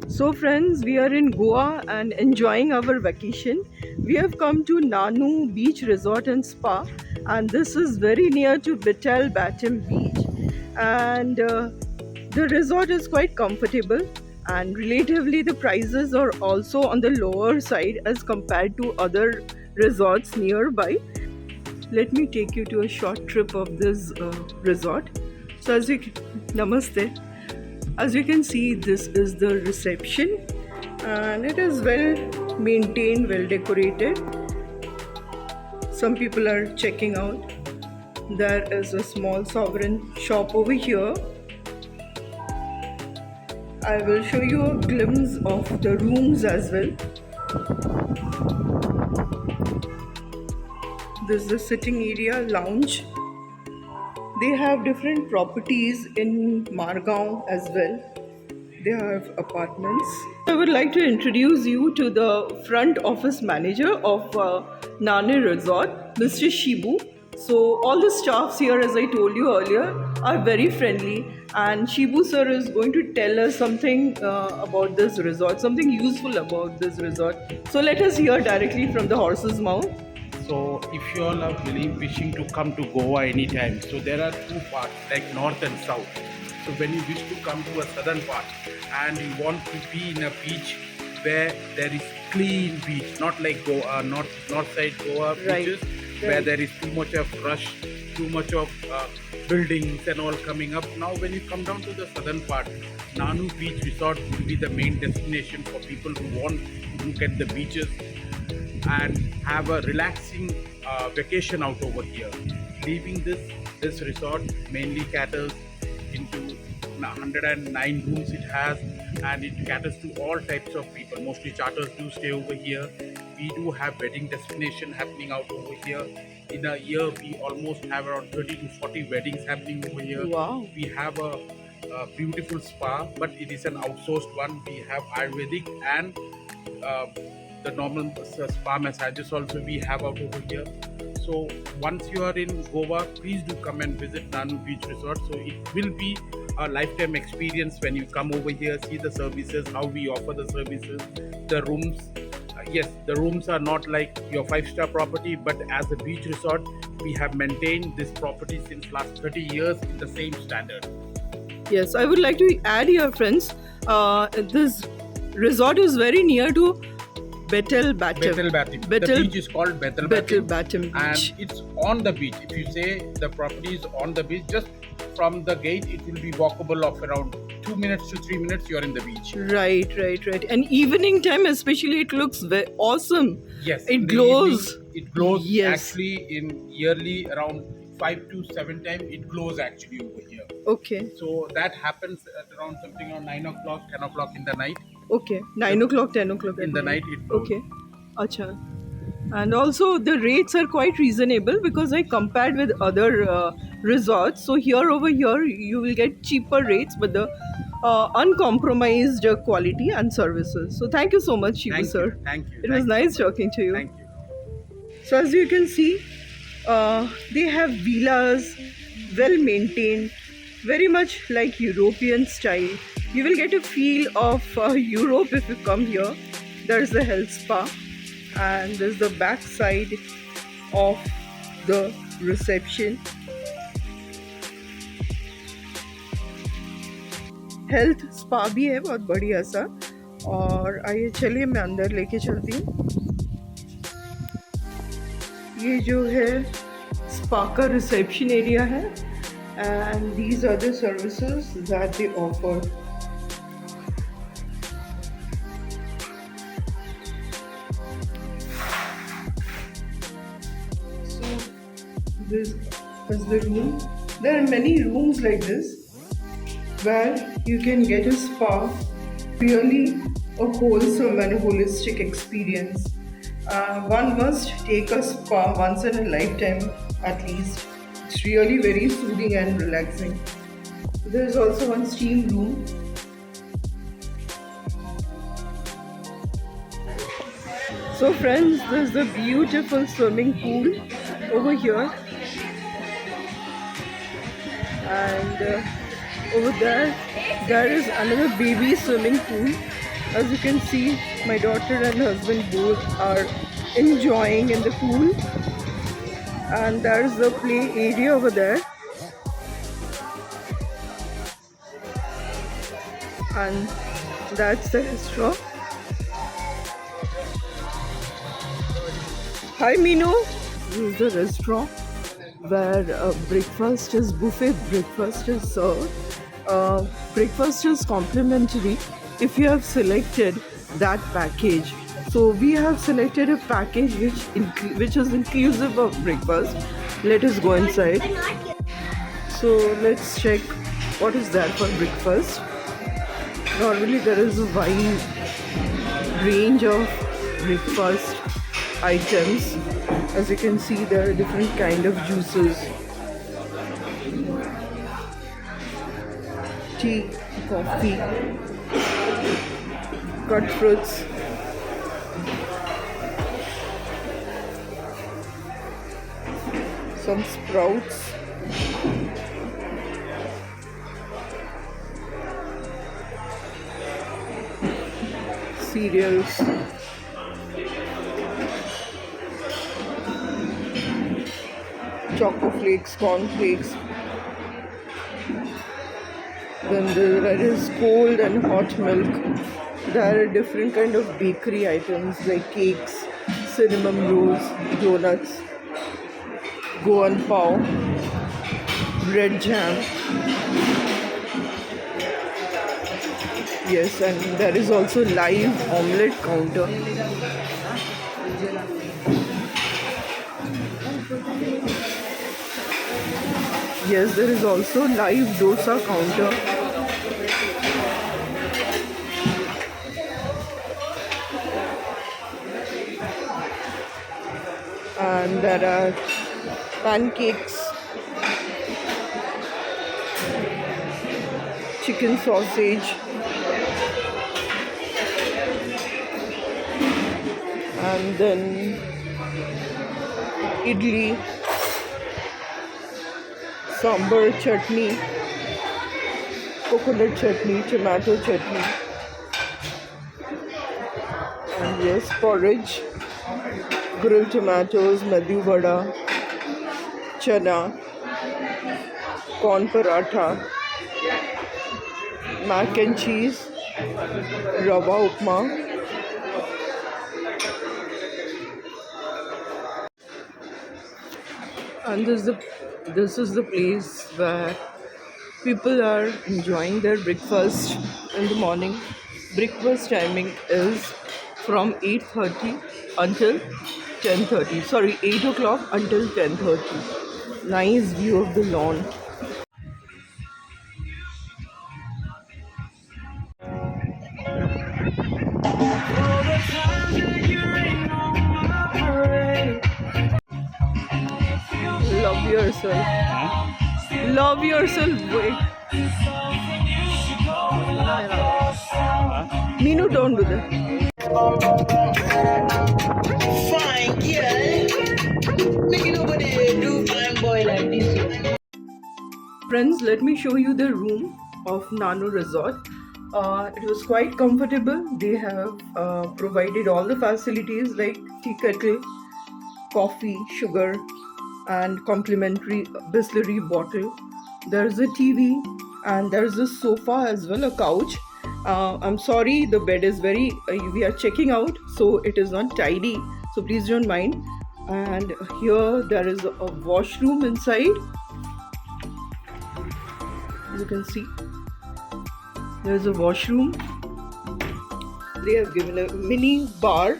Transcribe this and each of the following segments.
So friends, we are in Goa and enjoying our vacation. We have come to Nanu Beach Resort and Spa, and this is very near to Betel Batim Beach. And the resort is quite comfortable, and relatively the prices are also on the lower side as compared to other resorts nearby. Let me take you to a short trip of this resort. So Namaste. As you can see, this is the reception, and it is well maintained, well decorated. Some people are checking out. There is a small sovereign shop over here. I will show you a glimpse of the rooms as well. This is the sitting area, lounge. They have different properties in Margao as well. They have apartments. I would like to introduce you to the front office manager of Nane Resort, Mr. Shibu. So all the staffs here, as I told you earlier, are very friendly, and Shibu sir is going to tell us something about this resort, something useful about this resort. So let us hear directly from the horse's mouth. So if you all are really wishing to come to Goa anytime, so there are two parts like north and south. So when you wish to come to a southern part and you want to be in a beach where there is clean beach, not like Goa, north side Goa beaches where there is too much of rush, too much of buildings and all coming up. Now when you come down to the southern part, Nanu Beach Resort will be the main destination for people who want to look at the beaches and have a relaxing vacation out over here. Leaving this resort mainly caters into 109 rooms it has, and it caters to all types of people. Mostly charters do stay over here. We do have wedding destination happening out over here. In a year, we almost have around 30 to 40 weddings happening over here. Wow. We have a beautiful spa, but it is an outsourced one. We have Ayurvedic and the normal spa massages also we have out over here. So once you are in Goa, please do come and visit Nanu Beach Resort. So it will be a lifetime experience when you come over here, see the services, how we offer the services, the rooms. Yes, the rooms are not like your 5-star property, but as a beach resort, we have maintained this property since last 30 years in the same standard. Yes, I would like to add here, friends. This resort is very near to Betel Batim. Betel Batim. The beach is called Betel Batim Beach. And it's on the beach. If you say the property is on the beach, just from the gate, it will be walkable of around 2 minutes to 3 minutes. You're in the beach. Right. And evening time, especially, it looks very awesome. Yes, it glows. It glows. Yes. Actually, in yearly around 5 to 7 time, it glows actually over here. Okay. So that happens at around something around 9 o'clock, 10 o'clock in the night. Okay, 9 o'clock, 10 o'clock in the night. It glows. Okay, acha. And also the rates are quite reasonable because I compared with other resorts. So here over here you will get cheaper rates, but the uncompromised quality and services. So thank you so much, Shivu sir. Thank you. It was nice talking to you. Thank you. So as you can see, they have villas, well maintained, very much like European style. You will get a feel of Europe if you come here. There's the health spa, and there's the back side of the reception. Health spa भी है बहुत बढ़िया सा, और आइए चलिए मैं अंदर लेके चलती हूँ. ये जो है स्पा का रिसेप्शन एरिया है, and these are the services that they offer. So this is the room. There are many rooms like this where you can get a spa, really a wholesome and a holistic experience. One must take a spa once in a lifetime at least. It's really very soothing and relaxing. There is also one steam room. So friends, there's the beautiful swimming pool over here, and over there is another baby swimming pool. As you can see, my daughter and husband both are enjoying in the pool, and there's the play area over there, and that's the restaurant. Hi Minu, this is the restaurant where breakfast is buffet. Breakfast is served. Breakfast is complimentary if you have selected that package. So we have selected a package which is inclusive of breakfast. Let us go inside. So let's check what is there for breakfast. Normally there is a wide range of breakfast items. As you can see, there are different kind of juices, tea, coffee, cut fruits, some sprouts, cereals, choco flakes, corn flakes. Then there is cold and hot milk. There are different kind of bakery items like cakes, cinnamon rolls, donuts, goan pav, bread jam. Yes, and there is also live omelette counter. Yes, there is also live dosa counter. And there are pancakes, chicken sausage, and then idli, sambar chutney, coconut chutney, tomato chutney, and yes, porridge, grilled tomatoes, madhu vada, chana, corn paratha, mac and cheese, rava upma. And this is the place where people are enjoying their breakfast in the morning. Breakfast timing is from 8:30 until 10:30. Sorry, 8 o'clock until 10:30. Nice view of the lawn. Love yourself. Love yourself. Wait. Minu, don't do that. Fine girl. Make it over there, do fine boy like this. Friends, let me show you the room of Nano Resort. It was quite comfortable. They have provided all the facilities like tea kettle, coffee, sugar, and complimentary Bisleri bottle. There's a TV and there's a sofa as well, a couch. I'm sorry, the bed is very. We are checking out, so it is not tidy. So please don't mind. And here there is a washroom inside. You can see there is a washroom. They have given a mini bar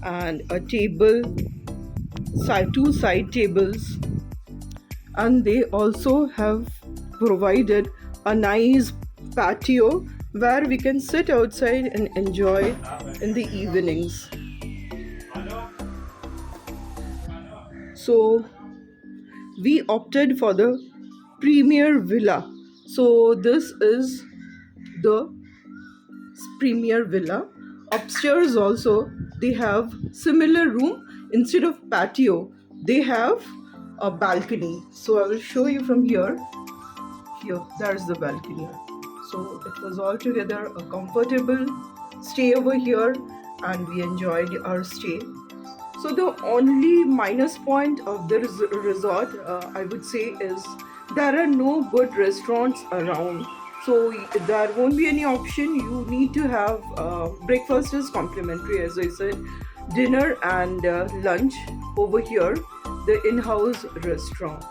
and a table, two side tables, and they also have provided a nice patio where we can sit outside and enjoy in the evenings. So we opted for the Premier Villa. So this is the Premier Villa. Upstairs also they have similar room. Instead of patio, they have a balcony. So I will show you from here. Here, there's the balcony. So it was altogether a comfortable stay over here, and we enjoyed our stay. So the only minus point of the resort, I would say, is there are no good restaurants around. So there won't be any option. You need to have breakfast is complimentary, as I said, dinner and lunch over here, the in-house restaurant.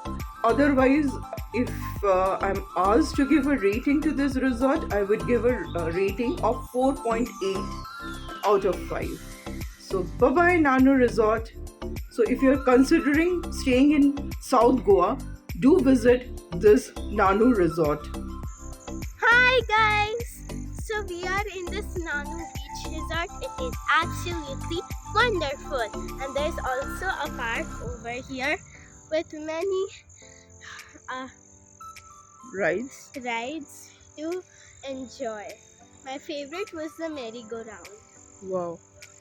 Otherwise, if I'm asked to give a rating to this resort, I would give a rating of 4.8 out of 5. So, bye bye, Nano Resort. So, if you're considering staying in South Goa, do visit this Nano Resort. Hi guys! So we are in this Nanu Beach Resort. It is absolutely wonderful. And there's also a park over here with many uh, Right? rides to enjoy. My favorite was the merry-go-round. Wow.